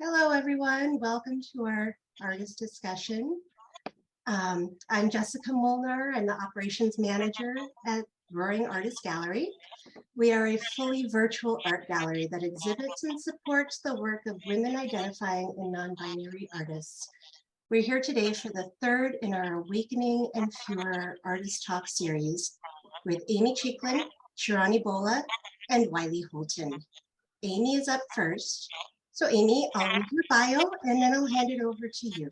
Hello, everyone. Welcome to our artist discussion. I'm Jessica Molnar. I'm the operations manager at Roaring Artist Gallery. We are a fully virtual art gallery that exhibits and supports the work of women identifying and non-binary artists. We're here today for the third in our Awakening and Furor Artist Talk series with Amy Chaikland, Shirani Bolle, and Wiley Holton. Amy is up first. So Amy, I'll read your bio and then I'll hand it over to you.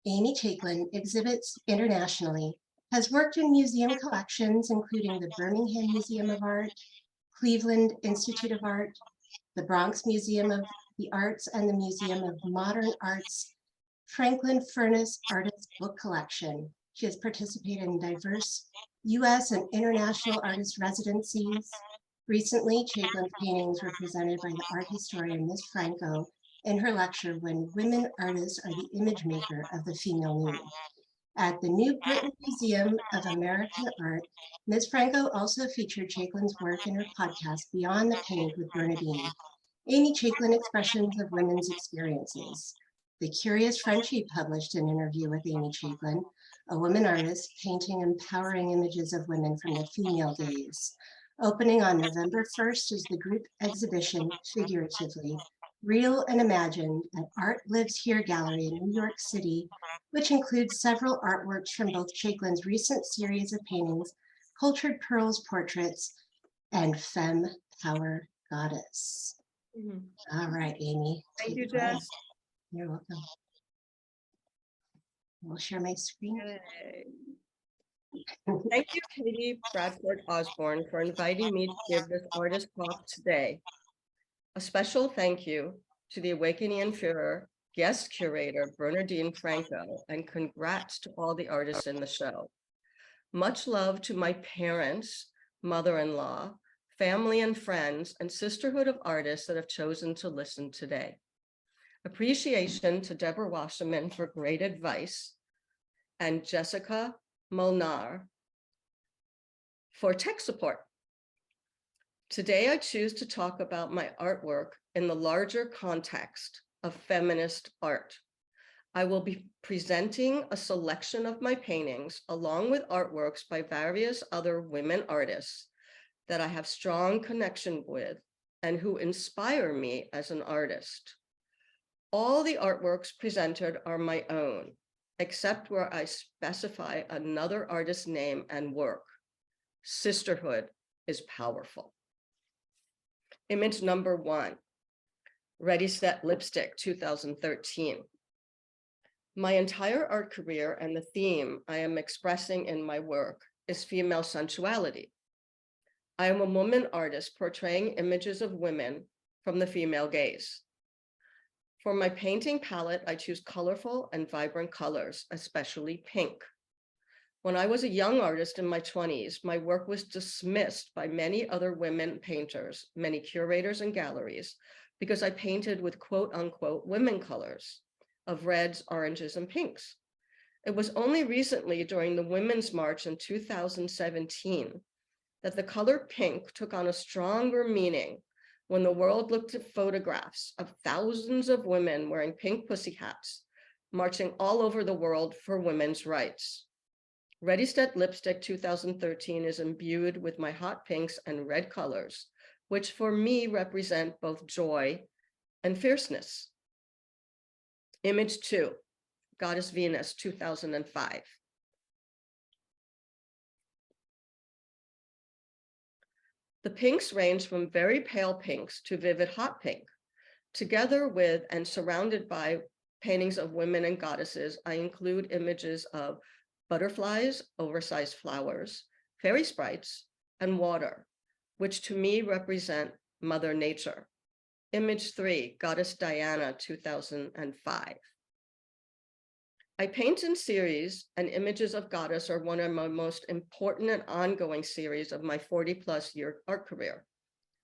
Amy Chaiklin exhibits internationally, has worked in museum collections, including the Birmingham Museum of Art, Cleveland Institute of Art, the Bronx Museum of the Arts, and the Museum of Modern Art's Franklin Furnace Artist Book Collection. She has participated in diverse U.S. and international artist residencies. Recently, Chaiklin's paintings were presented by the art historian Ms. Franco in her lecture, When Women Artists Are the Image Maker of the Female Nude. At the New Britain Museum of American Art, Ms. Franco also featured Chaiklin's work in her podcast, Beyond the Paint with Bernadine, Amy Chaiklin Expressions of Women's Experiences. The Curious Frenchie published an interview with Amy Chaiklin, a woman artist painting empowering images of women from the female gaze. Opening on November 1st is the group exhibition, Figuratively, Real and Imagined at Art Lives Here Gallery in New York City, which includes several artworks from both Chaiklin's recent series of paintings, Cultured Pearls Portraits, and Femme Power Goddess. All right, Amy. Thank you, Jess. You're welcome. We'll share my screen. Thank you, Katie Bradford Osborne, for inviting me to give this artist talk today. A special thank you to the Awakening and Furor guest curator, Bernadine Franco, and congrats to all the artists in the show. Much love to my parents, mother-in-law, family and friends, and sisterhood of artists that have chosen to listen today. Appreciation to Deborah Wasserman for great advice, and Jessica Molnar for tech support. Today, I choose to talk about my artwork in the larger context of feminist art. I will be presenting a selection of my paintings along with artworks by various other women artists that I have strong connection with and who inspire me as an artist. All the artworks presented are my own, except where I specify another artist's name and work. Sisterhood is powerful. Image number 1, Ready, Set, Lipstick, 2013. My entire art career and the theme I am expressing in my work is female sensuality. I am a woman artist portraying images of women from the female gaze. For my painting palette, I choose colorful and vibrant colors, especially pink. When I was a young artist in my 20s, my work was dismissed by many other women painters, many curators and galleries, because I painted with quote unquote women colors of reds, oranges, and pinks. It was only recently during the Women's March in 2017 that the color pink took on a stronger meaning when the world looked at photographs of thousands of women wearing pink pussy hats, marching all over the world for women's rights. Ready, Set, Lipstick 2013 is imbued with my hot pinks and red colors, which for me represent both joy and fierceness. Image 2, Goddess Venus 2005. The pinks range from very pale pinks to vivid hot pink. Together with and surrounded by paintings of women and goddesses, I include images of butterflies, oversized flowers, fairy sprites, and water, which to me represent Mother Nature. Image 3, Goddess Diana 2005. I paint in series, and images of goddess are one of my most important and ongoing series of my 40+ year art career.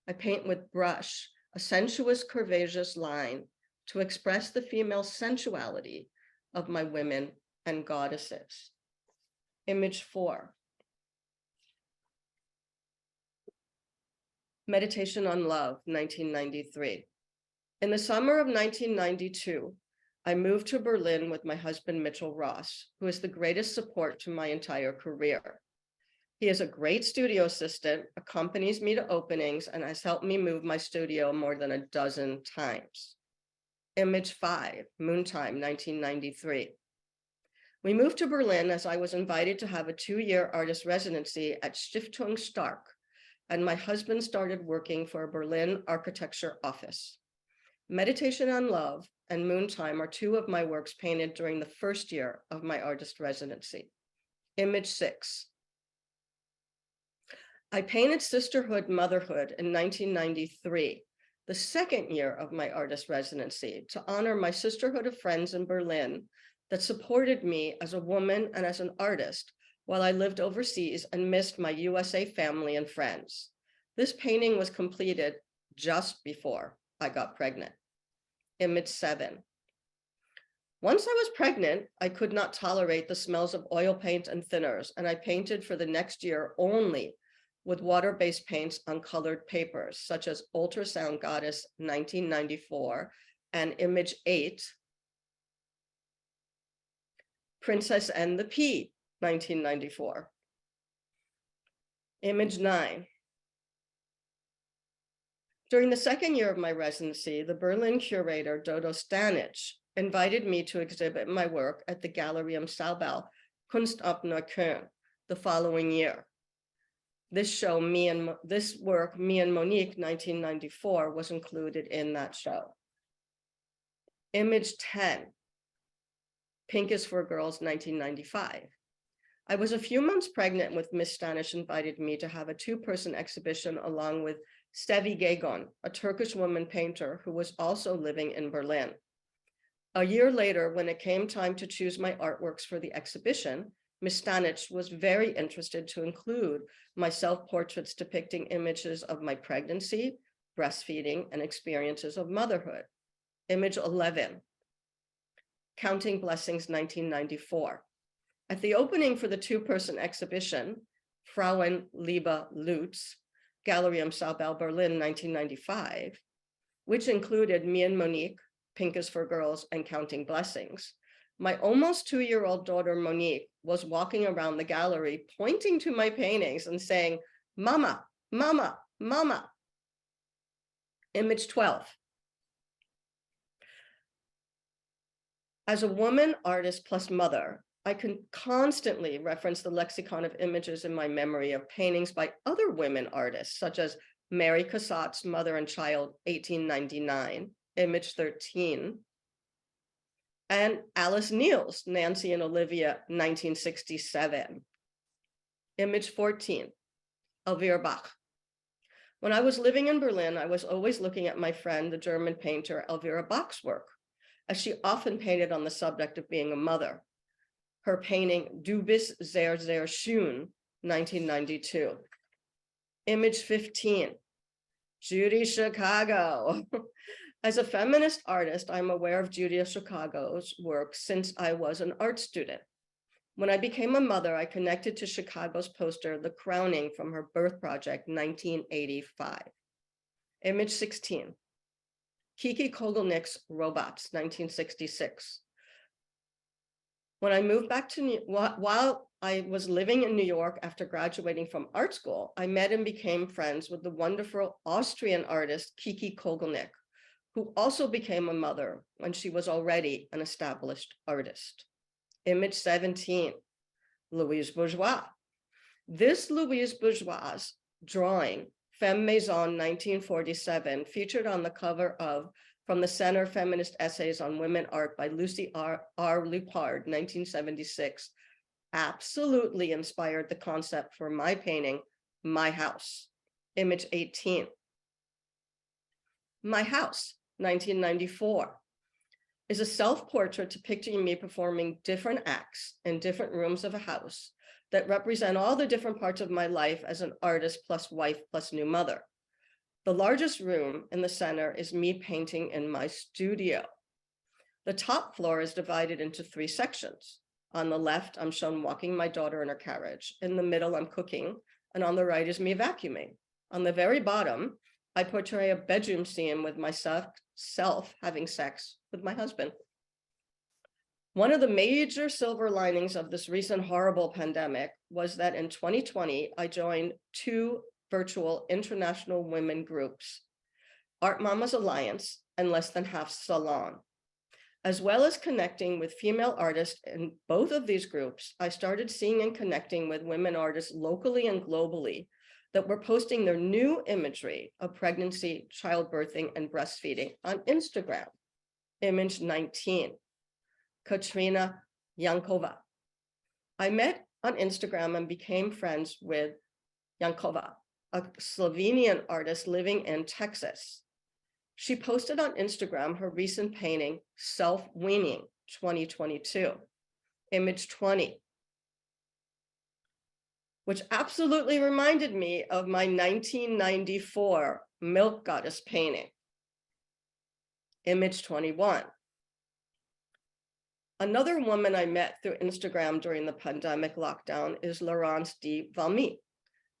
I paint with brush, a sensuous curvaceous line to express the female sensuality of my women and goddesses. Image 4. Meditation on Love, 1993. In the summer of 1992, I moved to Berlin with my husband, Mitchell Ross, who is the greatest support to my entire career. He is a great studio assistant, accompanies me to openings, and has helped me move my studio more than a dozen times. Image 5, Moontime, 1993. We moved to Berlin as I was invited to have a 2-year artist residency at Stiftung Stark, and my husband started working for a Berlin architecture office. Meditation on Love and Moontime are 2 of my works painted during the first year of my artist residency. Image 6. I painted Sisterhood, Motherhood in 1993, the second year of my artist residency, to honor my sisterhood of friends in Berlin that supported me as a woman and as an artist while I lived overseas and missed my USA family and friends. This painting was completed just before I got pregnant. Image 7. Once I was pregnant, I could not tolerate the smells of oil paint and thinners, and I painted for the next year only with water-based paints on colored papers, such as Ultrasound Goddess 1994 and Image 8, Princess and the Pea 1994. Image 9. During the second year of my residency, the Berlin curator Dodo Stanich invited me to exhibit my work at the Galerie am Saubau Kunst ab Neukölln the following year. This work, Me and Monique 1994, was included in that show. Image 10, Pink is for Girls 1995. I was a few months pregnant when Miss Stanish invited me to have a 2-person exhibition along with Stevi Gagon, a Turkish woman painter who was also living in Berlin. A year later, when it came time to choose my artworks for the exhibition, Ms. Stanich was very interested to include my self-portraits depicting images of my pregnancy, breastfeeding, and experiences of motherhood. Image 11, Counting Blessings 1994. At the opening for the 2-person exhibition, Frauen Liebe Lutz, Galerie am Saubau, Berlin 1995, which included Me and Monique, Pink is for Girls, and Counting Blessings, my almost 2-year-old daughter, Monique, was walking around the gallery, pointing to my paintings and saying, "Mama, mama, mama." Image 12. As a woman, artist, plus mother, I can constantly reference the lexicon of images in my memory of paintings by other women artists, such as Mary Cassatt's Mother and Child, 1899, Image 13, and Alice Neal's Nancy and Olivia, 1967. Image 14, Elvira Bach. When I was living in Berlin, I was always looking at my friend, the German painter Elvira Bach's work, as she often painted on the subject of being a mother. Her painting, Du bist sehr, sehr schön, 1992. Image 15, Judy Chicago. As a feminist artist, I'm aware of Judy Chicago's work since I was an art student. When I became a mother, I connected to Chicago's poster, The Crowning, from her birth project, 1985. Image 16, Kiki Kogelnick's Robots, 1966. When I moved back to while I was living in New York after graduating from art school, I met and became friends with the wonderful Austrian artist Kiki Kogelnick, who also became a mother when she was already an established artist. Image 17, Louise Bourgeois. This Louise Bourgeois drawing, Femme Maison 1947, featured on the cover of From the Center Feminist Essays on Women Art by Lucy R. Lupard, 1976, absolutely inspired the concept for my painting, My House. Image 18. My House, 1994, is a self-portrait depicting me performing different acts in different rooms of a house that represent all the different parts of my life as an artist plus wife plus new mother. The largest room in the center is me painting in my studio. The top floor is divided into 3 sections. On the left, I'm shown walking my daughter in her carriage. In the middle, I'm cooking. And on the right is me vacuuming. On the very bottom, I portray a bedroom scene with myself having sex with my husband. One of the major silver linings of this recent horrible pandemic was that in 2020, I joined 2 virtual international women groups, Art Mamas Alliance and Less Than Half Salon. As well as connecting with female artists in both of these groups, I started seeing and connecting with women artists locally and globally that were posting their new imagery of pregnancy, childbirthing, and breastfeeding on Instagram. Image 19, Katrina Yankova. I met on Instagram and became friends with Yankova, a Slovenian artist living in Texas. She posted on Instagram her recent painting, Self-Weaning 2022, image 20, which absolutely reminded me of my 1994 Milk Goddess painting, image 21. Another woman I met through Instagram during the pandemic lockdown is Laurence de Valmy,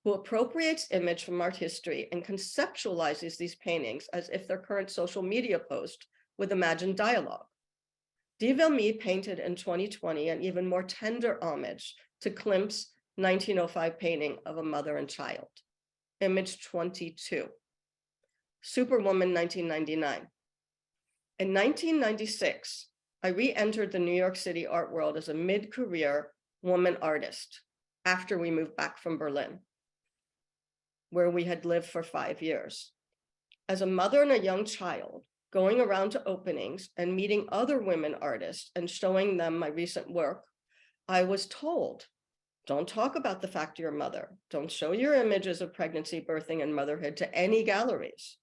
who appropriates image from art history and conceptualizes these paintings as if they're current social media posts with imagined dialogue. De Valmy painted in 2020 an even more tender homage to Klimt's 1905 painting of a mother and child. Image 22. Superwoman 1999. In 1996, I re-entered the New York City art world as a mid-career woman artist after we moved back from Berlin, where we had lived for 5 years. As a mother and a young child, going around to openings and meeting other women artists and showing them my recent work, I was told, don't talk about the fact you're a mother. Don't show your images of pregnancy, birthing, and motherhood to any galleries.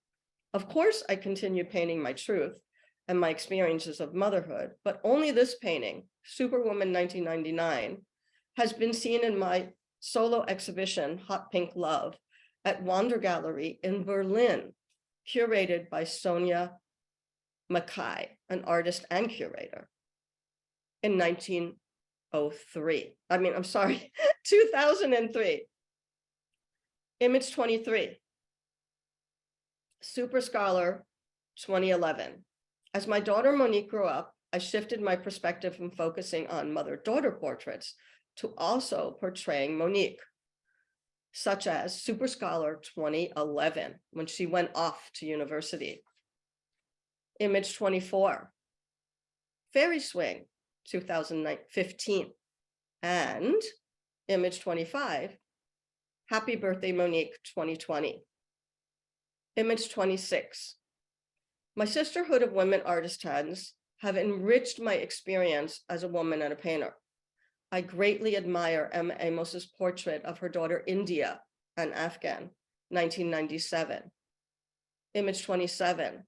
Of course, I continued painting my truth and my experiences of motherhood, but only this painting, Superwoman 1999, has been seen in my solo exhibition, Hot Pink Love, at Wander Gallery in Berlin, curated by Sonia Mackay, an artist and curator, in 2003. Image 23, Super Scholar 2011. As my daughter Monique grew up, I shifted my perspective from focusing on mother-daughter portraits to also portraying Monique, such as Super Scholar 2011, when she went off to university. Image 24, Fairy Swing 2015, and image 25, Happy Birthday Monique 2020. Image 26, my sisterhood of women artisans have enriched my experience as a woman and a painter. I greatly admire Emma Amos's portrait of her daughter India, an Afghan, 1997. Image 27,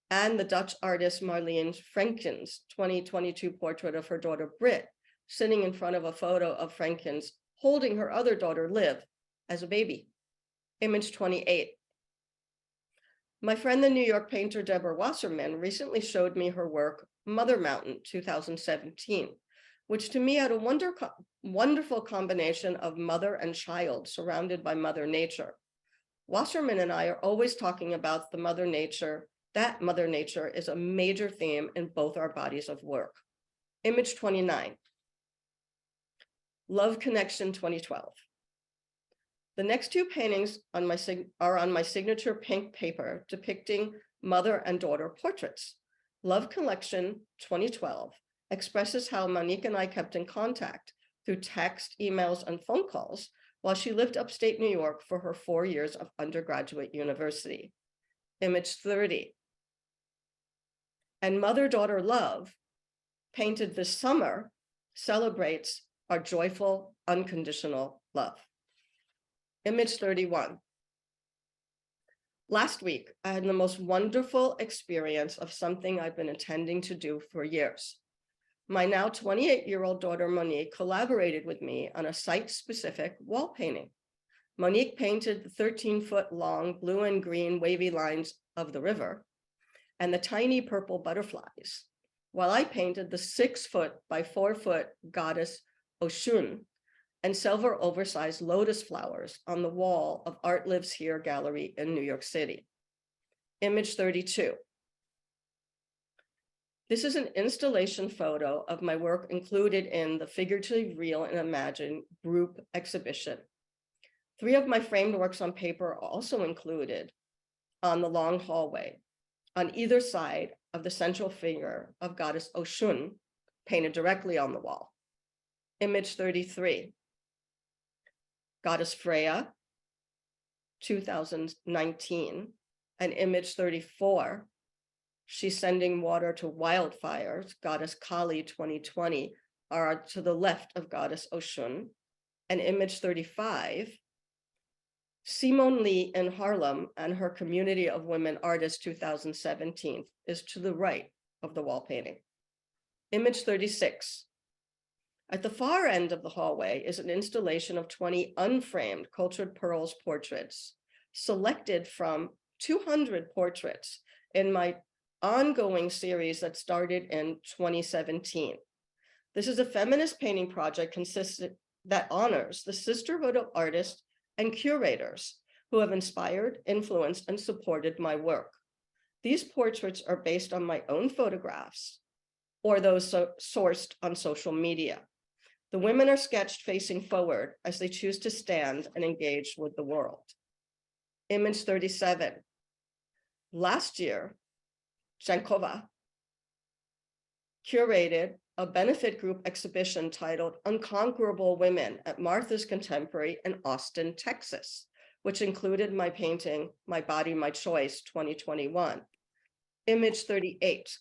and the Dutch artist Marlene Franken's 2022 portrait of her daughter Brit, sitting in front of a photo of Franken's holding her other daughter Liv as a baby. Image 28. My friend, the New York painter Deborah Wasserman, recently showed me her work, Mother Mountain 2017, which to me had a wonderful combination of mother and child surrounded by Mother Nature. Wasserman and I are always talking about the Mother Nature. That Mother Nature is a major theme in both our bodies of work. Image 29, Love Connection 2012. The next 2 paintings are on my signature pink paper depicting mother and daughter portraits. Love Collection 2012 expresses how Monique and I kept in contact through text, emails, and phone calls while she lived upstate New York for her 4 years of undergraduate university. Image 30. And Mother-Daughter Love, painted this summer, celebrates our joyful, unconditional love. Image 31. Last week, I had the most wonderful experience of something I've been intending to do for years. My now 28-year-old daughter, Monique, collaborated with me on a site-specific wall painting. Monique painted the 13-foot long blue and green wavy lines of the river and the tiny purple butterflies, while I painted the 6-foot by 4-foot goddess Oshun and several oversized lotus flowers on the wall of Art Lives Here Gallery in New York City. Image 32. This is an installation photo of my work included in the Figurative Real and Imagine group exhibition. 3 of my framed works on paper are also included on the long hallway on either side of the central figure of goddess Oshun, painted directly on the wall. Image 33. Goddess Freya, 2019, and image 34, she's sending water to wildfires, Goddess Kali 2020, are to the left of Goddess Oshun. And image 35, Simone Lee in Harlem and her Community of Women Artists 2017 is to the right of the wall painting. Image 36. At the far end of the hallway is an installation of 20 unframed Cultured Pearls portraits, selected from 200 portraits in my ongoing series that started in 2017. This is a feminist painting project that honors the sisterhood of artists and curators who have inspired, influenced, and supported my work. These portraits are based on my own photographs or those sourced on social media. The women are sketched facing forward as they choose to stand and engage with the world. Image 37. Last year, Jankova curated a benefit group exhibition titled Unconquerable Women at Martha's Contemporary in Austin, Texas, which included my painting, My Body, My Choice 2021. Image 38.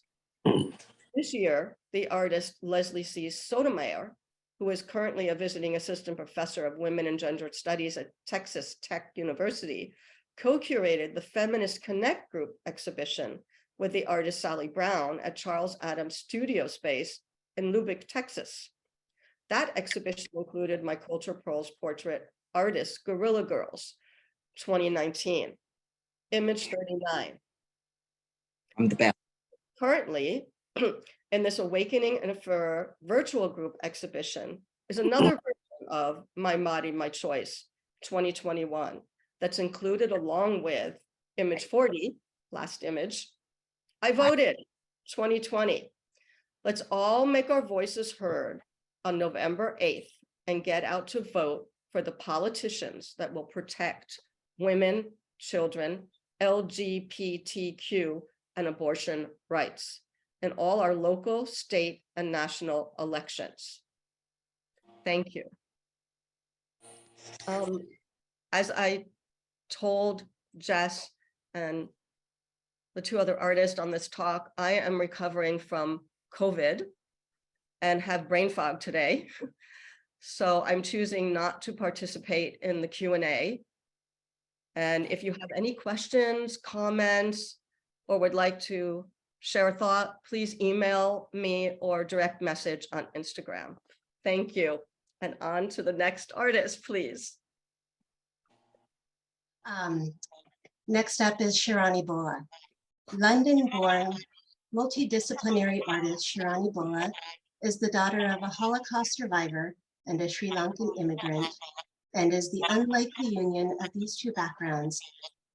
This year, the artist Leslie C. Sotomayor, who is currently a visiting assistant professor of women and gender studies at Texas Tech University, co-curated the Feminist Connect group exhibition with the artist Sally Brown at Charles Adams Studio Space in Lubbock, Texas. That exhibition included my Culture Pearls portrait, Artist Guerrilla Girls, 2019. Image 39. From the back. Currently, in this Awakening in a Furor virtual group exhibition is another version of My Body, My Choice, 2021, that's included along with image 40, last image, I Voted, 2020. Let's all make our voices heard on November 8th and get out to vote for the politicians that will protect women, children, LGBTQ, and abortion rights in all our local, state, and national elections. Thank you. As I told Jess and the 2 other artists on this talk, I am recovering from COVID and have brain fog today. So I'm choosing not to participate in the Q&A. And if you have any questions, comments, or would like to share a thought, please email me or direct message on Instagram. Thank you. And on to the next artist, please. Next up is Shirani Bolle. London-born multidisciplinary artist Shirani Bolle is the daughter of a Holocaust survivor and a Sri Lankan immigrant, and is the unlikely union of these 2 backgrounds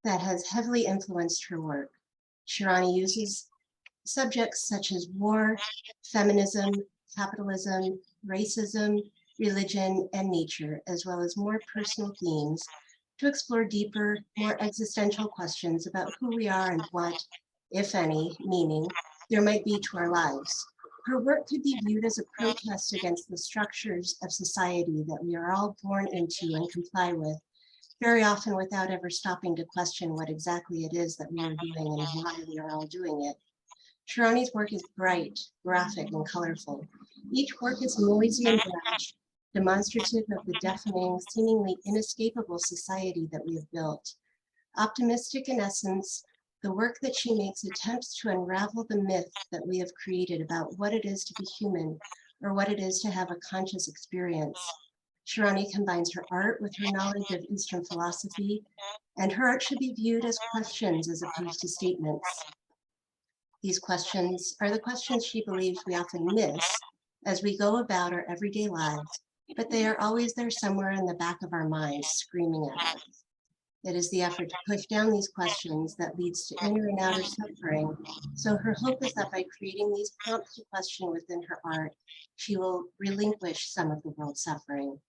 that has heavily influenced her work. Shirani uses subjects such as war, feminism, capitalism, racism, religion, and nature, as well as more personal themes, to explore deeper, more existential questions about who we are and what, if any, meaning there might be to our lives. Her work could be viewed as a protest against the structures of society that we are all born into and comply with, very often without ever stopping to question what exactly it is that we are doing and why we are all doing it. Shirani's work is bright, graphic, and colorful. Each work is noisy and brash, demonstrative of the deafening, seemingly inescapable society that we have built. Optimistic in essence, the work that she makes attempts to unravel the myth that we have created about what it is to be human, or what it is to have a conscious experience. Shirani combines her art with her knowledge of Eastern philosophy, and her art should be viewed as questions as opposed to statements. These questions are the questions she believes we often miss as we go about our everyday lives, but they are always there somewhere in the back of our minds, screaming at us. It is the effort to push down these questions that leads to inner and outer suffering. So her hope is that by creating these prompts to question within her art, she will relinquish some of the world's suffering.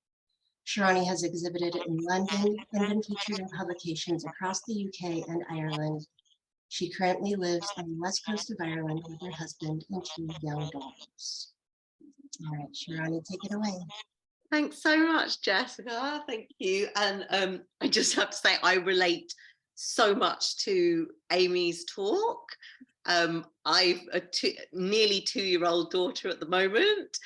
Shirani has exhibited in London and been featured in publications across the UK and Ireland. She currently lives on the west coast of Ireland with her husband and two young daughters. All right, Shirani, take it away. Thanks so much, Jessica. Thank you. And I just have to say, I relate so much to Amy's talk. I've a nearly 2-year-old daughter at the moment,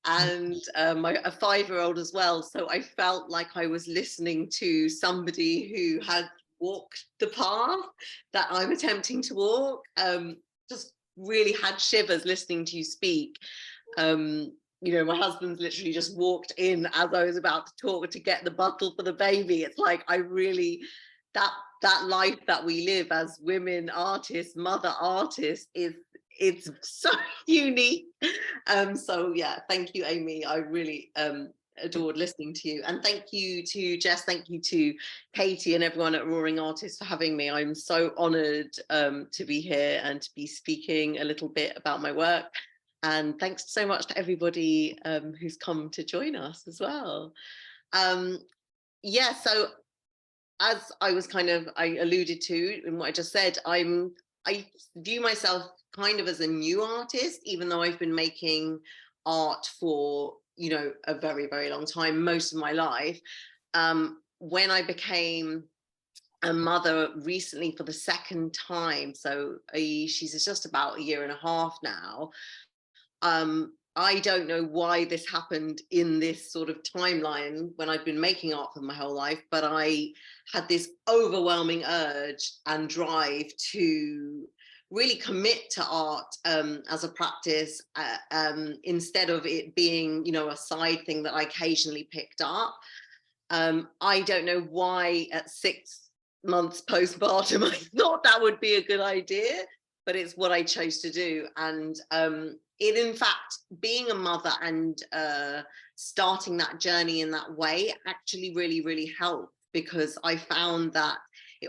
and a 5-year-old as well. So I felt like I was listening to somebody who had walked the path that I'm attempting to walk. Just really had shivers listening to you speak. You know, my husband's literally just walked in as I was about to talk to get the bottle for the baby. It's like, I really, that life that we live as women artists, mother artists, it's so unique. So yeah, thank you, Amy. I really adored listening to you. And thank you to Jess, thank you to Katie and everyone at Roaring Artists for having me. I'm so honoured to be here and to be speaking a little bit about my work. And thanks so much to everybody who's come to join us as well. Yeah, so as I alluded to in what I just said, I view myself kind of as a new artist, even though I've been making art for, you know, a very, very long time, most of my life. When I became a mother recently for the second time, so she's just about 1.5 years now. I don't know why this happened in this sort of timeline when I've been making art for my whole life, but I had this overwhelming urge and drive to really commit to art as a practice instead of it being, you know, a side thing that I occasionally picked up. I don't know why at 6 months postpartum I thought that would be a good idea, but it's what I chose to do. And it, in fact, being a mother and starting that journey in that way actually really, really helped, because I found that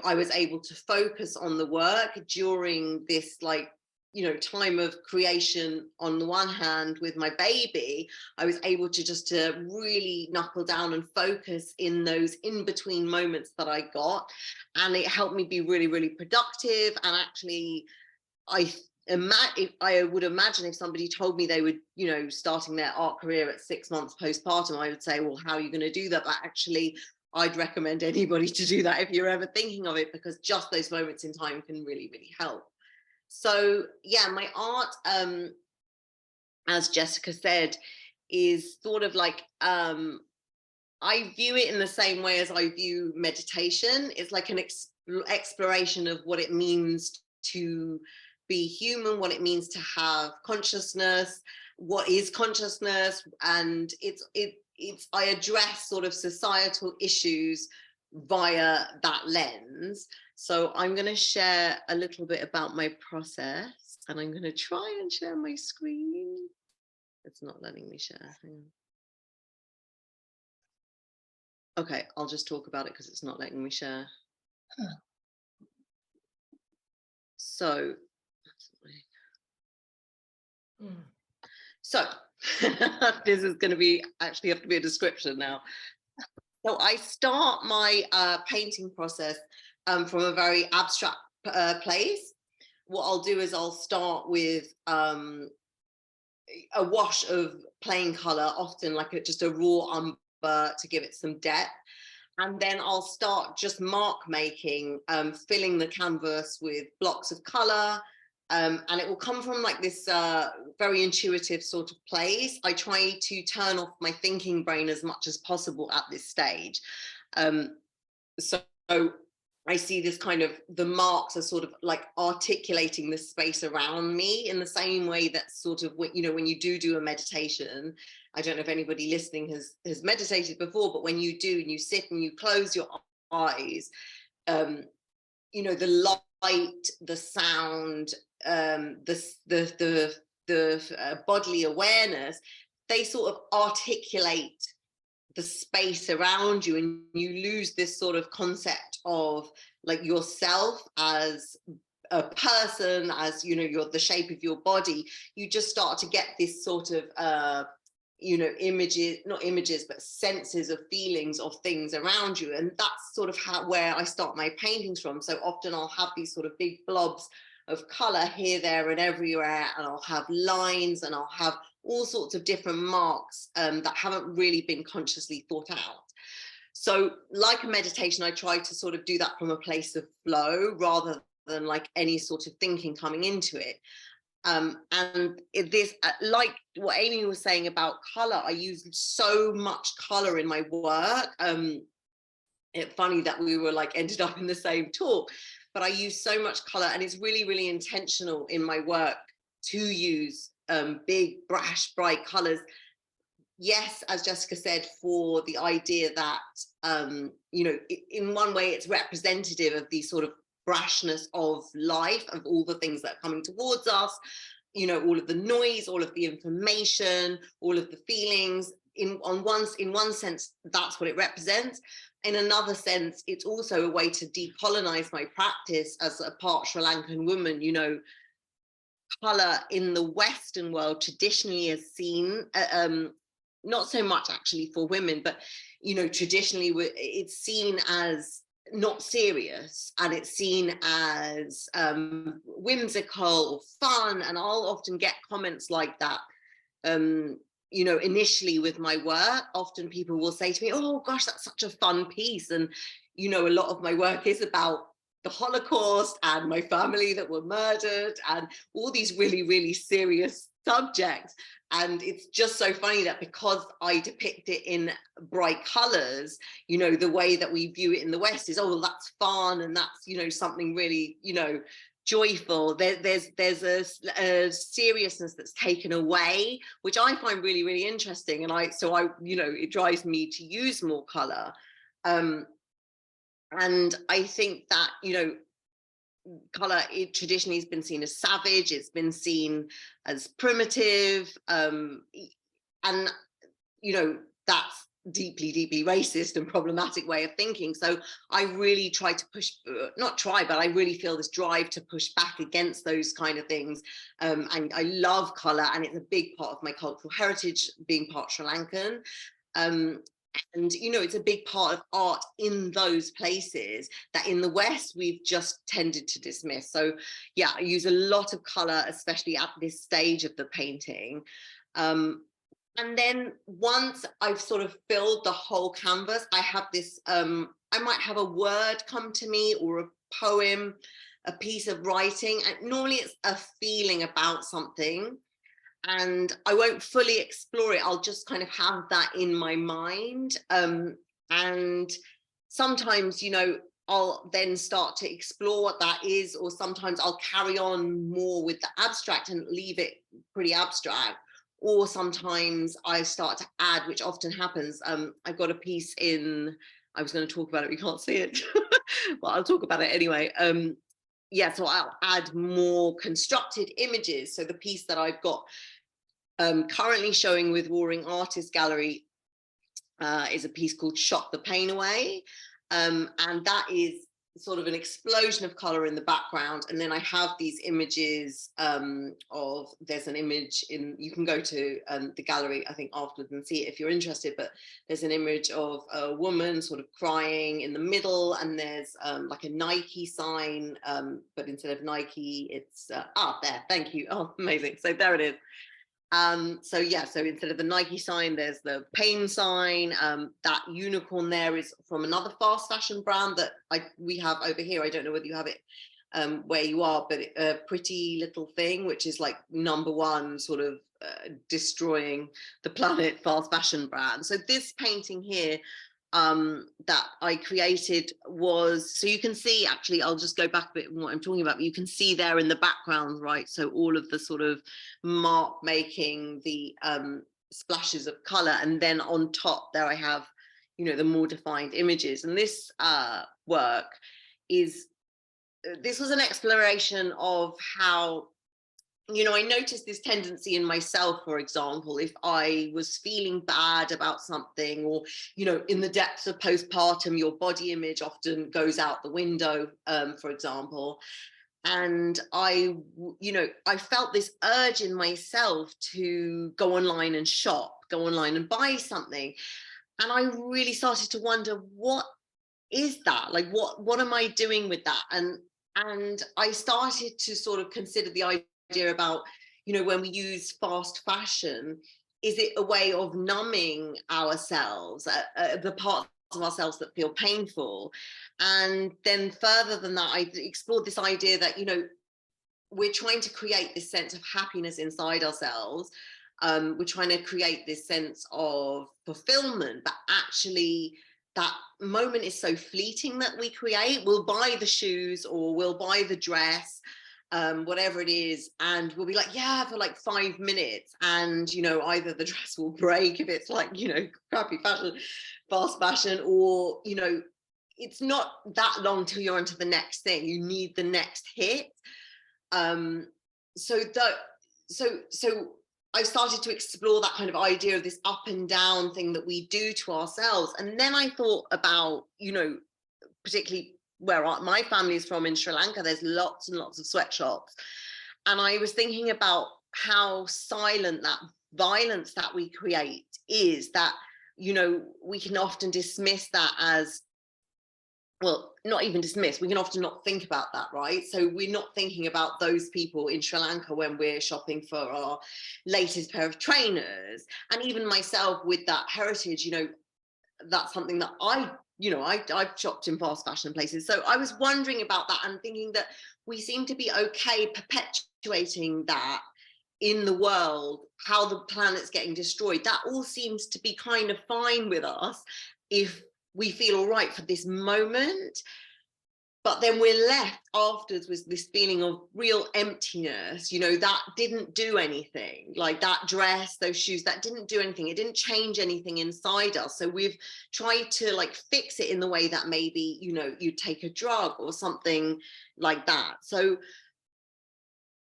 I was able to focus on the work during this, like, you know, time of creation. On the one hand, with my baby, I was able to just really knuckle down and focus in those in-between moments that I got, and it helped me be really, really productive. And actually, I would imagine if somebody told me they would, you know, starting their art career at 6 months postpartum, I would say, well, how are you going to do that? But actually, I'd recommend anybody to do that if you're ever thinking of it, because just those moments in time can really, really help. So yeah, my art, as Jessica said, is sort of like, I view it in the same way as I view meditation. It's like an exploration of what it means to be human, what it means to have consciousness, what is consciousness, and I address sort of societal issues via that lens. So I'm going to share a little bit about my process, and I'm going to try and share my screen. It's not letting me share. Hang on. Okay, I'll just talk about it because it's not letting me share. So this is going to be actually have to be a description now. So I start my painting process from a very abstract place. What I'll do is I'll start with a wash of plain color, often like just a raw umber to give it some depth. And then I'll start just mark making, filling the canvas with blocks of color. And it will come from like this very intuitive sort of place. I try to turn off my thinking brain as much as possible at this stage. So I see this kind of, the marks are sort of like articulating the space around me in the same way that sort of, you know, when you do a meditation, I don't know if anybody listening has meditated before, but when you do and you sit and you close your eyes, you know, the light, the sound, the bodily awareness, they sort of articulate the space around you, and you lose this sort of concept of like yourself as a person, as you know, you're the shape of your body. You just start to get this sort of you know, images, not images, but senses of feelings of things around you. And that's sort of where I start my paintings from. So often I'll have these sort of big blobs of color here, there, and everywhere, and I'll have lines, and I'll have all sorts of different marks that haven't really been consciously thought out. So like a meditation, I try to sort of do that from a place of flow rather than like any sort of thinking coming into it. And this, like what Amy was saying about color, I use so much color in my work. It's funny that we were like ended up in the same talk, but I use so much color, and it's really, really intentional in my work to use big, brash, bright colors. Yes, as Jessica said, for the idea that, you know, in one way it's representative of the sort of brashness of life, of all the things that are coming towards us, you know, all of the noise, all of the information, all of the feelings. In one sense, that's what it represents. In another sense, it's also a way to decolonize my practice as a part Sri Lankan woman. You know, color in the Western world traditionally is seen, not so much actually for women, but, you know, traditionally it's seen as not serious, and it's seen as whimsical or fun. And I'll often get comments like that. You know, initially with my work, often people will say to me, oh gosh, that's such a fun piece. And, you know, a lot of my work is about the Holocaust and my family that were murdered and all these really, really serious subjects. And it's just so funny that because I depict it in bright colors, you know, the way that we view it in the West is, oh, well, that's fun, and that's, you know, something really, you know, joyful. There's a seriousness that's taken away, which I find really, really interesting. And I, you know, it drives me to use more color. And I think that, you know, color, it traditionally has been seen as savage, it's been seen as primitive, and, you know, that's deeply, deeply racist and problematic way of thinking. So I really try to push, not try, but I really feel this drive to push back against those kind of things. And I love color, and it's a big part of my cultural heritage, being part Sri Lankan. And, you know, it's a big part of art in those places that in the West, we've just tended to dismiss. So, yeah, I use a lot of color, especially at this stage of the painting. And then once I've sort of filled the whole canvas, I have this, I might have a word come to me, or a poem, a piece of writing. And normally it's a feeling about something, and I won't fully explore it. I'll just kind of have that in my mind. And sometimes, you know, I'll then start to explore what that is, or sometimes I'll carry on more with the abstract and leave it pretty abstract. Or sometimes I start to add, which often happens. I've got a piece in, I was going to talk about it, we can't see it, but I'll talk about it anyway. Yeah, so I'll add more constructed images. So the piece that I've got currently showing with Warring Artists Gallery is a piece called Shot the Pain Away. And that is sort of an explosion of color in the background. And then I have these images of, there's an image in, you can go to the gallery, I think, afterwards and see it if you're interested, but there's an image of a woman sort of crying in the middle, and there's like a Nike sign, but instead of Nike, it's, there, thank you. Oh, amazing. So there it is. So yeah, so instead of the Nike sign, there's the pain sign. That unicorn there is from another fast fashion brand that we have over here. I don't know whether you have it where you are, but a Pretty Little Thing, which is like #1 sort of destroying the planet fast fashion brand. So this painting here that I created was, so you can see, actually, I'll just go back a bit on what I'm talking about, but you can see there in the background, right? So all of the sort of mark making, the splashes of color, and then on top there I have, you know, the more defined images. And this work is, this was an exploration of how you know, I noticed this tendency in myself, for example, if I was feeling bad about something, or, you know, in the depths of postpartum, your body image often goes out the window, for example. And you know, I felt this urge in myself to go online and shop, go online and buy something. And I really started to wonder, what is that? Like, what am I doing with that? And I started to sort of consider the idea about, you know, when we use fast fashion, is it a way of numbing ourselves, the parts of ourselves that feel painful? And then further than that, I explored this idea that, you know, we're trying to create this sense of happiness inside ourselves. We're trying to create this sense of fulfillment, but actually that moment is so fleeting that we create. We'll buy the shoes or we'll buy the dress, whatever it is, and we'll be like, yeah, for like 5 minutes, and, you know, either the dress will break if it's like, you know, crappy fashion, fast fashion, or, you know, it's not that long till you're onto the next thing. You need the next hit. So I started to explore that kind of idea of this up and down thing that we do to ourselves. And then I thought about, you know, particularly where my family is from in Sri Lanka, there's lots and lots of sweatshops. And I was thinking about how silent that violence that we create is, that, you know, we can often dismiss that as, well, not even dismiss, we can often not think about that, right? So we're not thinking about those people in Sri Lanka when we're shopping for our latest pair of trainers. And even myself with that heritage, you know, that's something that I've shopped in fast fashion places. So I was wondering about that and thinking that we seem to be okay perpetuating that in the world, how the planet's getting destroyed. That all seems to be kind of fine with us if we feel all right for this moment. But then we're left afterwards with this feeling of real emptiness. You know, that didn't do anything. Like that dress, those shoes, that didn't do anything. It didn't change anything inside us. So we've tried to like fix it in the way that maybe, you know, you take a drug or something like that. So,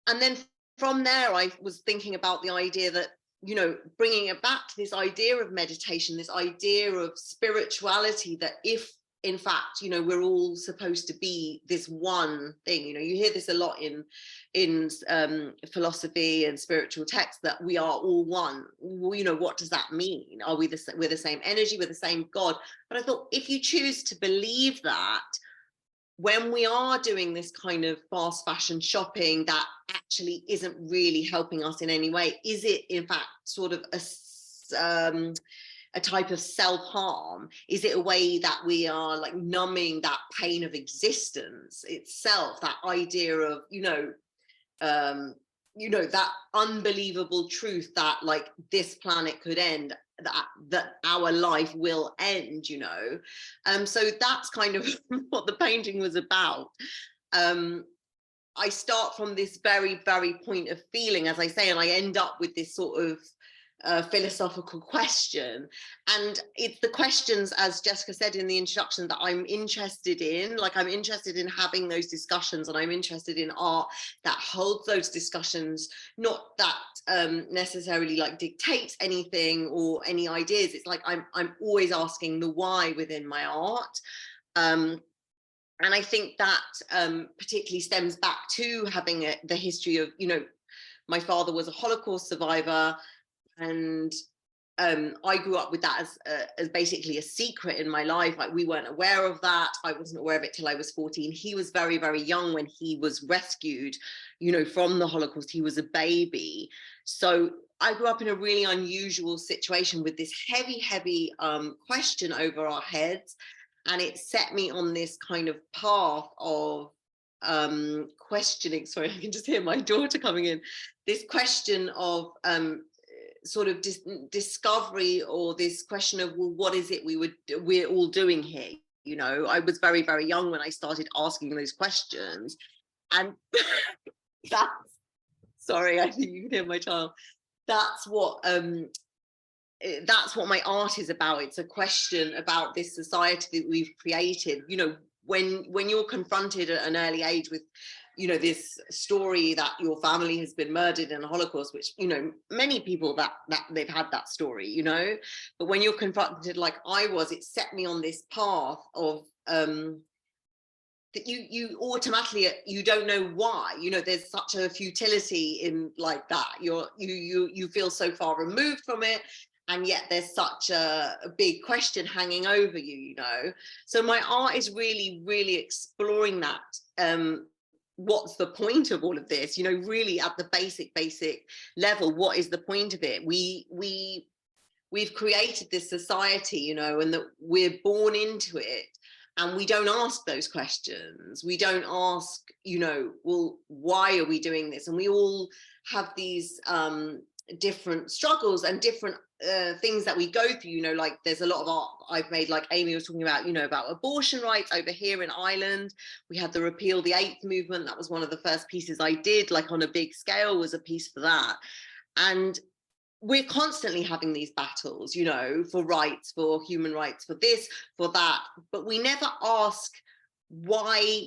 and then from there, I was thinking about the idea that, you know, bringing it back to this idea of meditation, this idea of spirituality, that if in fact, you know, we're all supposed to be this one thing. You know, you hear this a lot in philosophy and spiritual texts, that we are all one. Well, you know, what does that mean? Are we're the same energy, we're the same God? But I thought, if you choose to believe that, when we are doing this kind of fast fashion shopping that actually isn't really helping us in any way, is it in fact sort of a type of self-harm? Is it a way that we are like numbing that pain of existence itself, that idea of, you know, that unbelievable truth that like this planet could end, that our life will end, you know? So that's kind of what the painting was about. I start from this very, very point of feeling, as I say, and I end up with this sort of philosophical question. And it's the questions, as Jessica said in the introduction, that I'm interested in. Like, I'm interested in having those discussions, and I'm interested in art that holds those discussions, not that necessarily like dictates anything or any ideas. It's like I'm always asking the why within my art. And I think that particularly stems back to having the history of, you know, my father was a Holocaust survivor, and I grew up with that as basically a secret in my life. Like, we weren't aware of that. I wasn't aware of it till I was 14. He was very, very young when he was rescued, you know, from the Holocaust. He was a baby. So I grew up in a really unusual situation with this heavy, heavy question over our heads. And it set me on this kind of path of questioning. Sorry, I can just hear my daughter coming in. This question of sort of discovery, or this question of, well, what is it we're all doing here? You know, I was very, very young when I started asking those questions. And that's, sorry, I think you can hear my child. That's what my art is about. It's a question about this society that we've created. You know, when you're confronted at an early age with, you know, this story that your family has been murdered in the Holocaust, which, you know, many people that they've had that story, you know, but when you're confronted like I was, it set me on this path of that you automatically, you don't know why, you know, there's such a futility in like that, you feel so far removed from it, and yet there's such a big question hanging over you, you know. So my art is really exploring that. What's the point of all of this, you know, really at the basic level, what is the point of it? We've created this society, you know, and that we're born into it, and we don't ask those questions. We don't ask, you know, well, why are we doing this? And we all have these different struggles and different things that we go through, you know, like there's a lot of art I've made, like Amy was talking about, you know, about abortion rights over here in Ireland. We had the Repeal the 8th movement. That was one of the first pieces I did, like on a big scale, was a piece for that. And we're constantly having these battles, you know, for rights, for human rights, for this, for that, but we never ask why,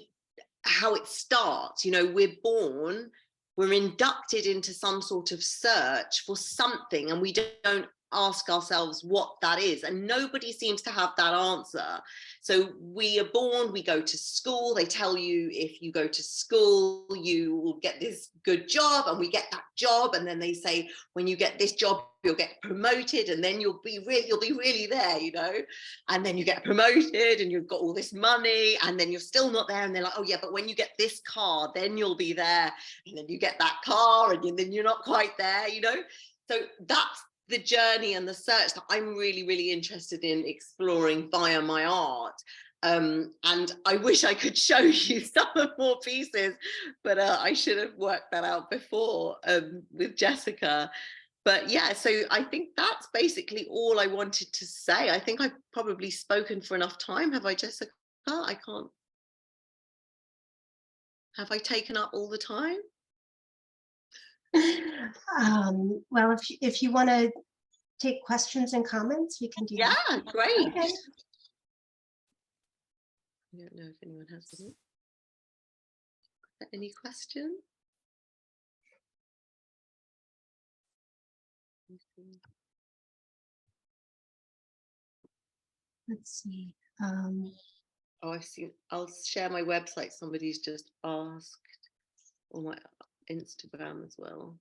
how it starts. You know, we're born, we're inducted into some sort of search for something, and we don't ask ourselves what that is, and nobody seems to have that answer. So we are born, we go to school, they tell you if you go to school you will get this good job, and we get that job, and then they say when you get this job you'll get promoted, and then you'll be really there, you know, and then you get promoted and you've got all this money, and then you're still not there, and they're like, oh yeah, but when you get this car then you'll be there, and then you get that car and then you're not quite there, you know. So that's the journey and the search that I'm really interested in exploring via my art. And I wish I could show you some more pieces, but I should have worked that out before with Jessica. But yeah, so I think that's basically all I wanted to say. I think I've probably spoken for enough time. Have I, Jessica? I can't. Have I taken up all the time? Well, if you want to take questions and comments, we can do that. Yeah, great. Okay. I don't know if anyone has any questions. Let's see. Oh, I've seen, I'll share my website. Somebody's just asked, or my Instagram as well.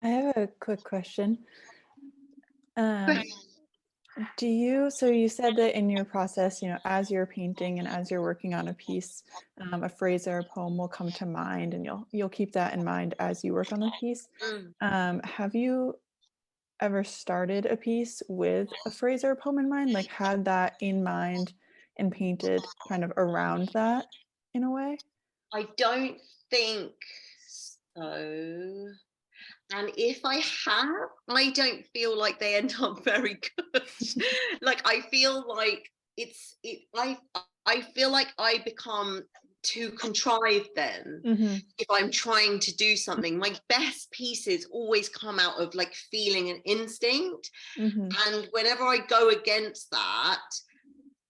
I have a quick question. Great. Do you, so you said that in your process, you know, as you're painting and as you're working on a piece, a phrase or a poem will come to mind, and you'll keep that in mind as you work on the piece. Have you ever started a piece with a phrase or a poem in mind, like had that in mind and painted kind of around that in a way? I don't think so. And if I have, I don't feel like they end up very good. Like I feel like I feel like I become too contrived then. If I'm trying to do something. My best pieces always come out of like feeling and instinct. And whenever I go against that,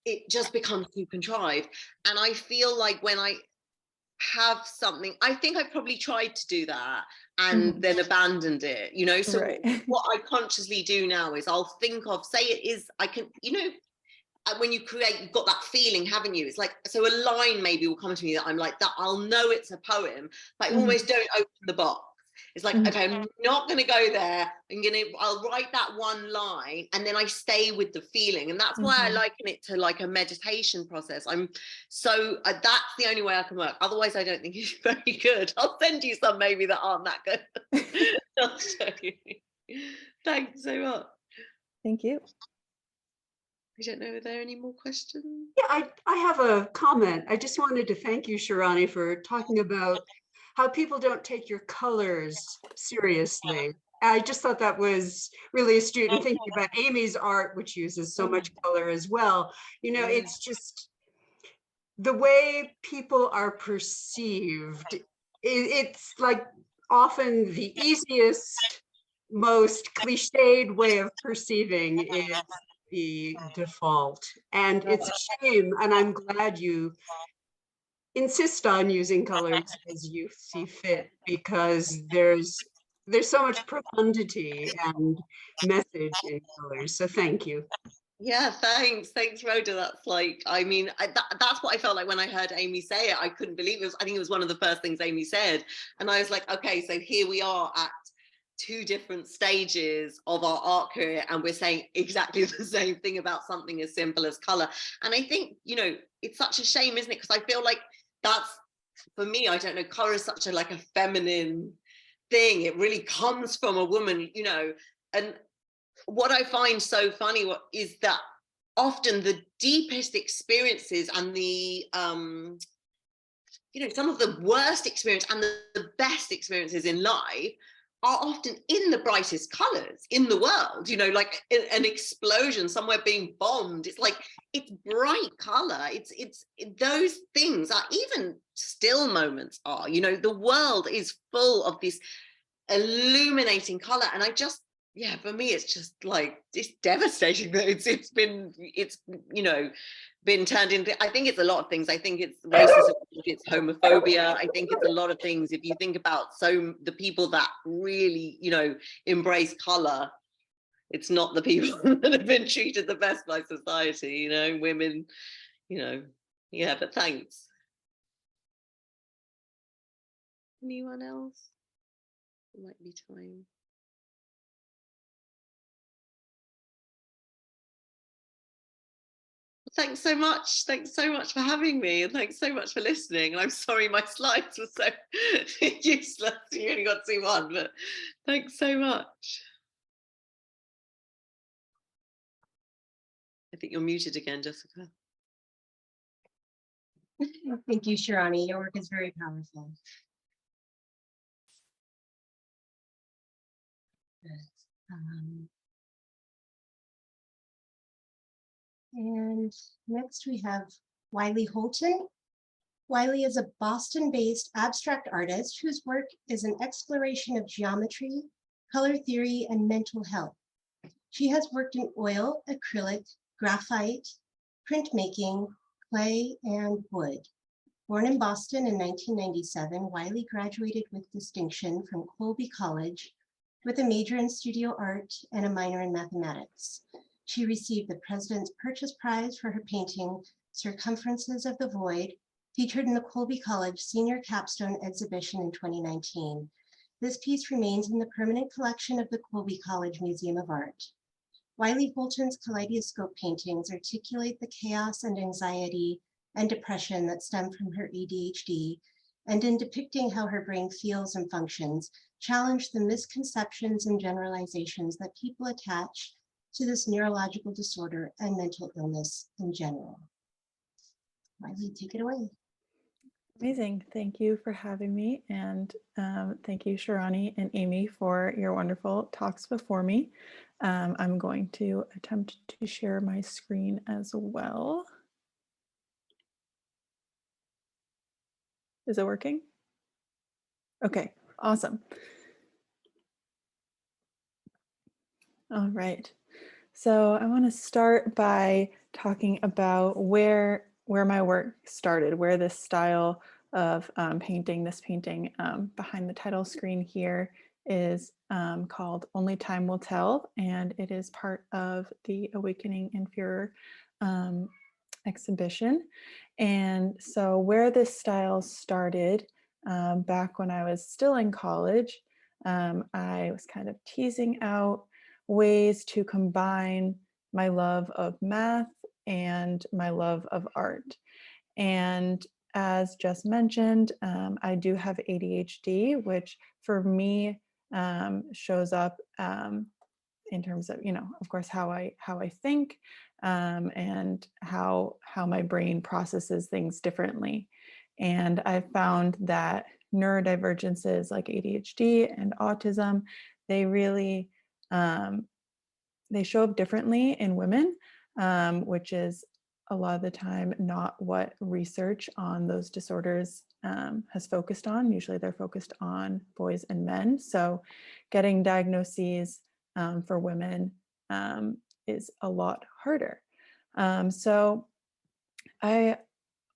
it just becomes too contrived. And I feel like when I have something, I think I probably tried to do that and then abandoned it, you know. So what I consciously do now is I'll think of, say it is, I can, you know, when you create, you've got that feeling, haven't you? It's like, so a line maybe will come to me that I'm like, that I'll know it's a poem, but I almost don't open the box. It's like, okay, I'm not going to go there. I'll write that one line and then I stay with the feeling. And that's why I liken it to like a meditation process. That's the only way I can work. Otherwise, I don't think it's very good. I'll send you some maybe that aren't that good. I'll show you. Thanks so much. Thank you. I don't know, are there any more questions? Yeah, I have a comment. I just wanted to thank you, Shirani, for talking about how people don't take your colors seriously. I just thought that was really astute, and thinking about Amy's art, which uses so much color as well. You know, it's just the way people are perceived. It's like often the easiest, most cliched way of perceiving is the default. And it's a shame, and I'm glad you insist on using colors as you see fit, because there's so much profundity and message in colors. So thank you. Yeah, thanks, Rhoda. That's like, I mean, that's what I felt like when I heard Amy say it. I couldn't believe it. I think it was one of the first things Amy said, and I was like, okay, so here we are at two different stages of our art career, and we're saying exactly the same thing about something as simple as color. And I think, you know, it's such a shame, isn't it? Because I feel like that's, for me, I don't know, color is such a like a feminine thing. It really comes from a woman, you know. And what I find so funny is that often the deepest experiences and the you know, some of the worst experience and the best experiences in life are often in the brightest colors in the world, you know, like an explosion, somewhere being bombed. It's like, it's bright color. It's those things are, even still moments are, you know, the world is full of this illuminating color. And I just, yeah, for me, it's just like, it's devastating that it's you know, been turned into, I think it's a lot of things. I think it's racism, it's homophobia. I think it's a lot of things. If you think about the people that really, you know, embrace color, it's not the people that have been treated the best by society, you know, women, you know, yeah, but thanks. Anyone else? It might be time. Thanks so much. Thanks so much for having me, and thanks so much for listening. And I'm sorry my slides were so useless. You only got to see one, but thanks so much. I think you're muted again, Jessica. Thank you, Shirani. Your work is very powerful. And next we have Wiley Holton. Wiley is a Boston-based abstract artist whose work is an exploration of geometry, color theory, and mental health. She has worked in oil, acrylic, graphite, printmaking, clay, and wood. Born in Boston in 1997, Wiley graduated with distinction from Colby College with a major in studio art and a minor in mathematics. She received the President's Purchase Prize for her painting, Circumferences of the Void, featured in the Colby College Senior Capstone Exhibition in 2019. This piece remains in the permanent collection of the Colby College Museum of Art. Wiley Holton's kaleidoscope paintings articulate the chaos and anxiety and depression that stem from her ADHD, and in depicting how her brain feels and functions, challenge the misconceptions and generalizations that people attach to this neurological disorder and mental illness in general. Wiley, take it away. Amazing. Thank you for having me. And thank you, Shirani and Amy, for your wonderful talks before me. I'm going to attempt to share my screen as well. Is it working? Okay, awesome. All right. So I want to start by talking about where my work started, where this style of painting, this painting behind the title screen here is called Only Time Will Tell, and it is part of the Awakening in Furor exhibition. And so where this style started back when I was still in college, I was kind of teasing out ways to combine my love of math and my love of art. And as just mentioned, I do have ADHD, which for me shows up in terms of, you know, of course, how I think and how my brain processes things differently. And I've found that neurodivergences like ADHD and autism, they really they show up differently in women, which is a lot of the time not what research on those disorders has focused on. Usually they're focused on boys and men. So getting diagnoses for women is a lot harder. So I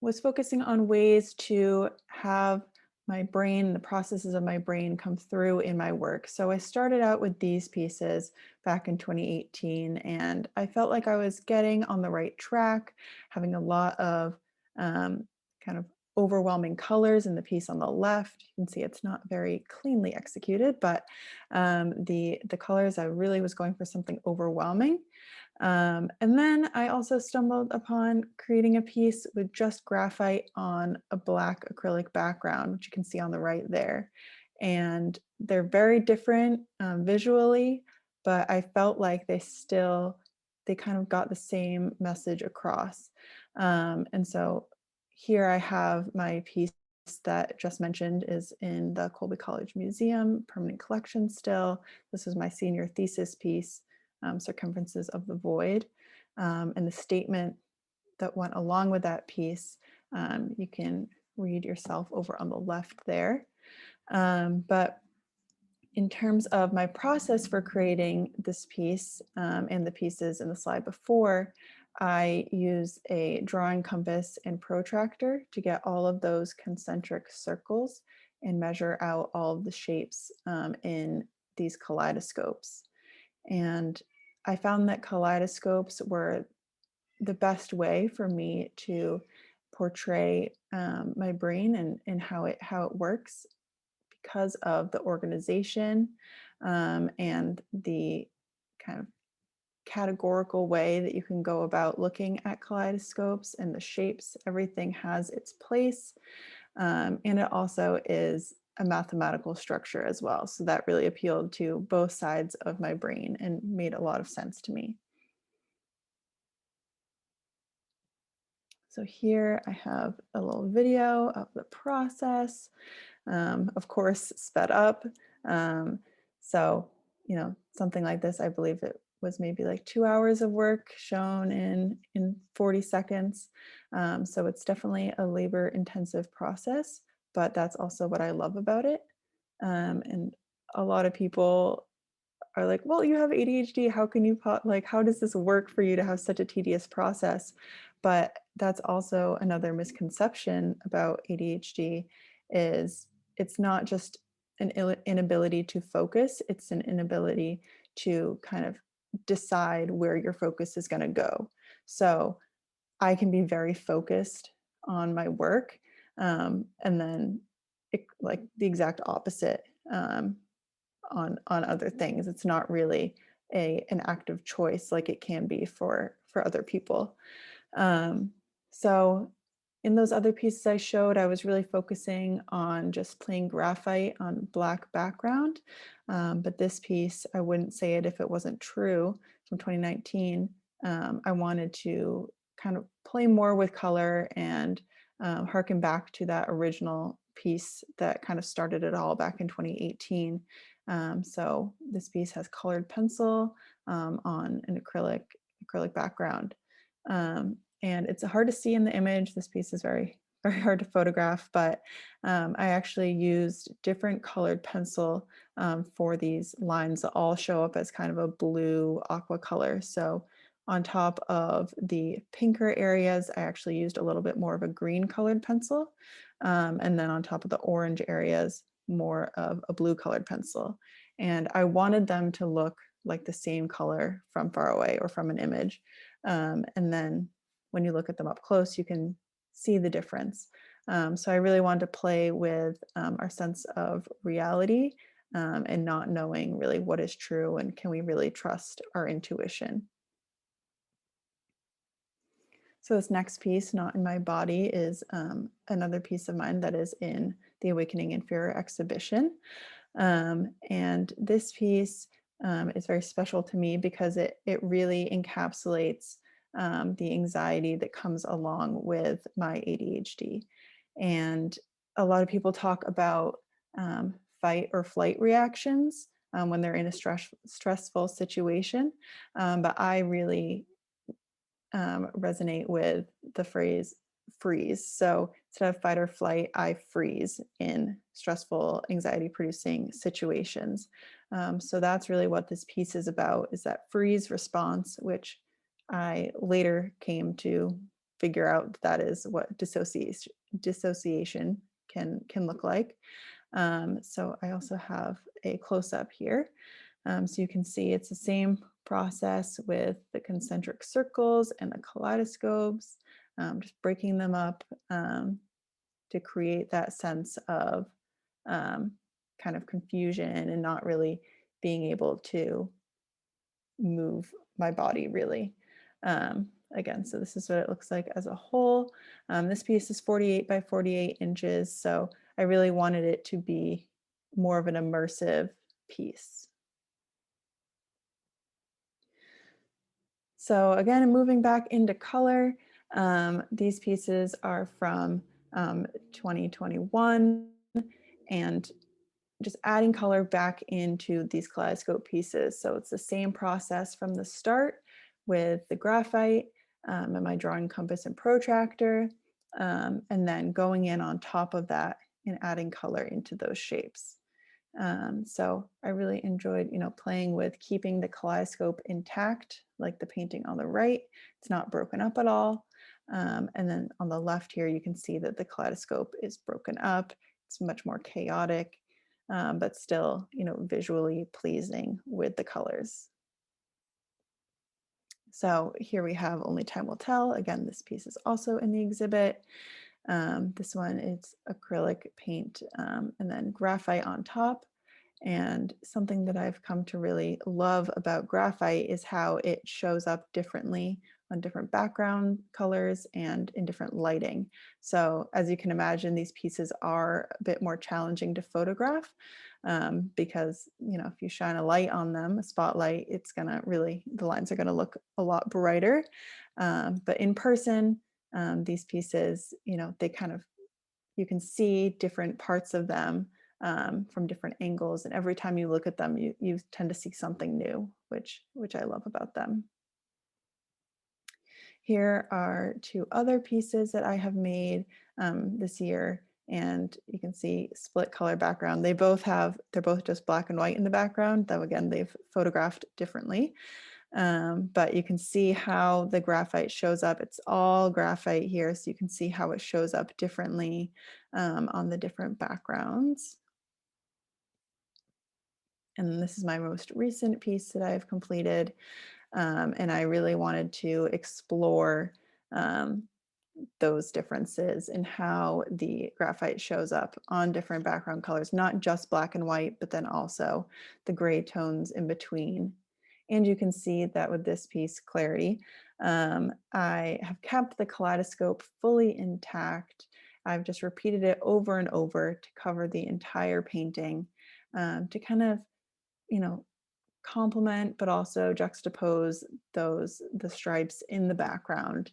was focusing on ways to have my brain, the processes of my brain come through in my work. So I started out with these pieces back in 2018, and I felt like I was getting on the right track, having a lot of kind of overwhelming colors in the piece on the left. You can see it's not very cleanly executed, but the colors, I really was going for something overwhelming. And then I also stumbled upon creating a piece with just graphite on a black acrylic background, which you can see on the right there. And they're very different visually, but I felt like they kind of got the same message across. And so here I have my piece that just mentioned is in the Colby College Museum permanent collection still. This is my senior thesis piece. Circumferences of the Void. And the statement that went along with that piece, you can read yourself over on the left there. But in terms of my process for creating this piece and the pieces in the slide before, I use a drawing compass and protractor to get all of those concentric circles and measure out all of the shapes in these kaleidoscopes. And I found that kaleidoscopes were the best way for me to portray my brain and how it works because of the organization and the kind of categorical way that you can go about looking at kaleidoscopes and the shapes. Everything has its place, and it also is a mathematical structure as well. So that really appealed to both sides of my brain and made a lot of sense to me. So here I have a little video of the process, of course, sped up. So, you know, something like this, I believe it was maybe like 2 hours of work shown in 40 seconds. So it's definitely a labor intensive process, but that's also what I love about it. And a lot of people are like, well, you have ADHD. How can you, like, how does this work for you to have such a tedious process? But that's also another misconception about ADHD is it's not just an inability to focus, it's an inability to kind of decide where your focus is going to go. So I can be very focused on my work, and then like the exact opposite on other things. It's not really an active choice like it can be for other people. So in those other pieces I showed, I was really focusing on just plain graphite on black background. But this piece, I wouldn't say it if it wasn't true, from 2019. I wanted to kind of play more with color and harken back to that original piece that kind of started it all back in 2018. So this piece has colored pencil on an acrylic background. And it's hard to see in the image. This piece is very, very hard to photograph, but I actually used different colored pencil for these lines that all show up as kind of a blue aqua color. So on top of the pinker areas, I actually used a little bit more of a green colored pencil. And then on top of the orange areas, more of a blue colored pencil. And I wanted them to look like the same color from far away or from an image. And then when you look at them up close, you can see the difference. So I really wanted to play with our sense of reality and not knowing really what is true and can we really trust our intuition. So this next piece, Not in My Body, is another piece of mine that is in the Awakening in Furor exhibition. And this piece is very special to me because it really encapsulates the anxiety that comes along with my ADHD. And a lot of people talk about fight or flight reactions when they're in a stressful situation. But I really resonate with the phrase freeze. So instead of fight or flight, I freeze in stressful, anxiety producing situations. So that's really what this piece is about, is that freeze response, which I later came to figure out that is what dissociation can look like. So I also have a close-up here. So you can see it's the same process with the concentric circles and the kaleidoscopes, just breaking them up to create that sense of kind of confusion and not really being able to move my body really. Again, so this is what it looks like as a whole. This piece is 48 by 48 inches. So I really wanted it to be more of an immersive piece. So again, moving back into color, these pieces are from 2021, and just adding color back into these kaleidoscope pieces. So it's the same process from the start with the graphite and my drawing compass and protractor, and then going in on top of that and adding color into those shapes. So I really enjoyed, playing with keeping the kaleidoscope intact, like the painting on the right. It's not broken up at all. And then on the left here, you can see that the kaleidoscope is broken up. It's much more chaotic, but still, visually pleasing with the colors. So here we have Only Time Will Tell. Again, this piece is also in the exhibit. This one is acrylic paint and then graphite on top. And something that I've come to really love about graphite is how it shows up differently on different background colors and in different lighting. So as you can imagine, these pieces are a bit more challenging to photograph because, if you shine a light on them, a spotlight, it's gonna really, the lines are gonna look a lot brighter. But in person, these pieces, they kind of, you can see different parts of them from different angles, and every time you look at them, you tend to see something new, which I love about them. Here are two other pieces that I have made this year, and you can see split color background. They're both just black and white in the background, though again, they've photographed differently. But you can see how the graphite shows up. It's all graphite here, so you can see how it shows up differently on the different backgrounds. And this is my most recent piece that I've completed. And I really wanted to explore those differences in how the graphite shows up on different background colors, not just black and white, but then also the gray tones in between. And you can see that with this piece, Clarity, I have kept the kaleidoscope fully intact. I've just repeated it over and over to cover the entire painting to kind of, complement, but also juxtapose the stripes in the background.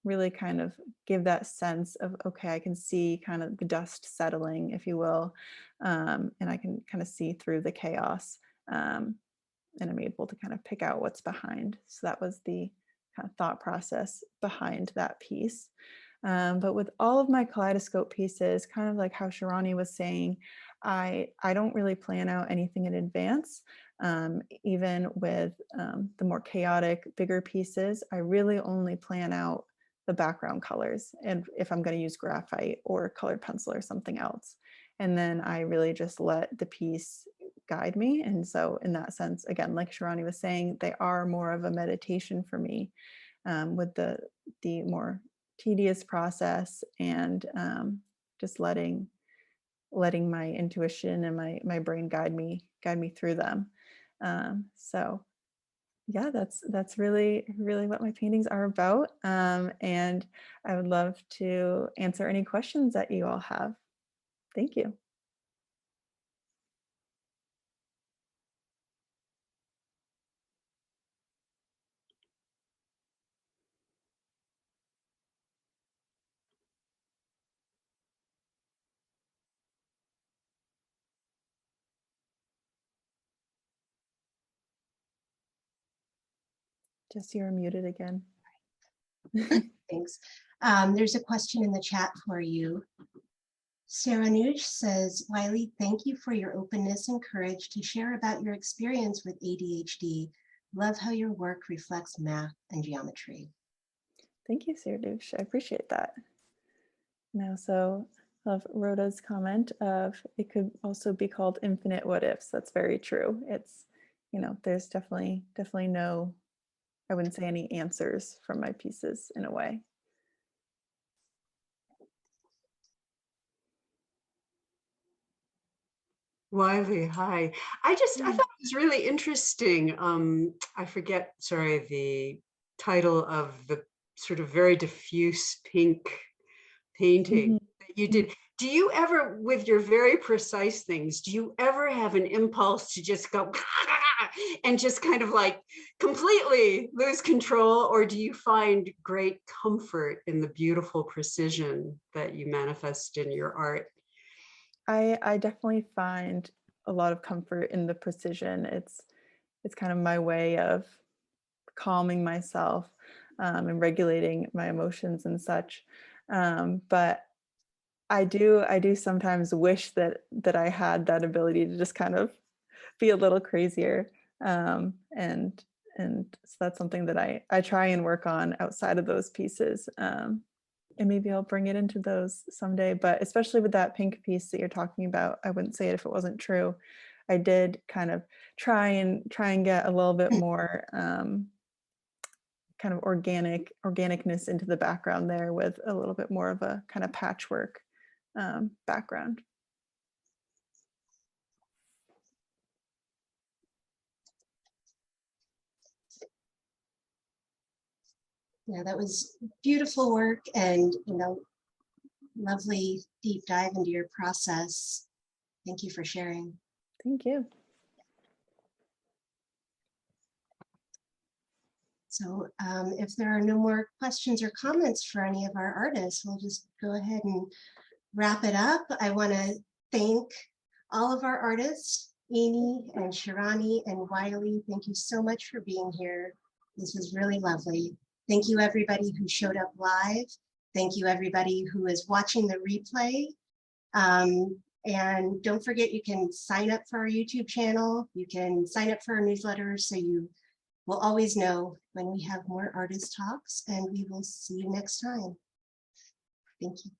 Really kind of give that sense of, okay, I can see kind of the dust settling, if you will, and I can kind of see through the chaos, and I'm able to kind of pick out what's behind. So that was the kind of thought process behind that piece. But with all of my kaleidoscope pieces, kind of like how Shirani was saying, I don't really plan out anything in advance. Even with the more chaotic, bigger pieces, I really only plan out the background colors and if I'm going to use graphite or colored pencil or something else. And then I really just let the piece guide me. And so in that sense, again, like Shirani was saying, they are more of a meditation for me with the more tedious process and just letting my intuition and my brain guide me through them. So yeah, that's really what my paintings are about. And I would love to answer any questions that you all have. Thank you. Jess, you're muted again. Thanks. There's a question in the chat for you. Sarah Nuge says, Wiley, thank you for your openness and courage to share about your experience with ADHD. Love how your work reflects math and geometry. Thank you, Sarah Nuge. I appreciate that. Now, so love Rhoda's comment of it could also be called infinite what ifs. That's very true. It's, you know, there's definitely no, I wouldn't say any answers from my pieces in a way. Wiley, hi. I thought it was really interesting. I forget, sorry, the title of the sort of very diffuse pink painting that you did. Do you ever, with your very precise things, do you ever have an impulse to just go and just kind of like completely lose control? Or do you find great comfort in the beautiful precision that you manifest in your art? I definitely find a lot of comfort in the precision. It's kind of my way of calming myself and regulating my emotions and such. But I do sometimes wish that I had that ability to just kind of be a little crazier. And so that's something that I try and work on outside of those pieces. And maybe I'll bring it into those someday, but especially with that pink piece that you're talking about, I wouldn't say it if it wasn't true. I did kind of try and get a little bit more kind of organicness into the background there with a little bit more of a kind of patchwork background. Yeah, that was beautiful work and, lovely deep dive into your process. Thank you for sharing. Thank you. So if there are no more questions or comments for any of our artists, we'll just go ahead and wrap it up. I want to thank all of our artists, Amy and Shirani and Wiley. Thank you so much for being here. This was really lovely. Thank you everybody who showed up live. Thank you everybody who is watching the replay. And don't forget, you can sign up for our YouTube channel. You can sign up for our newsletter so you will always know when we have more artist talks, and we will see you next time. Thank you.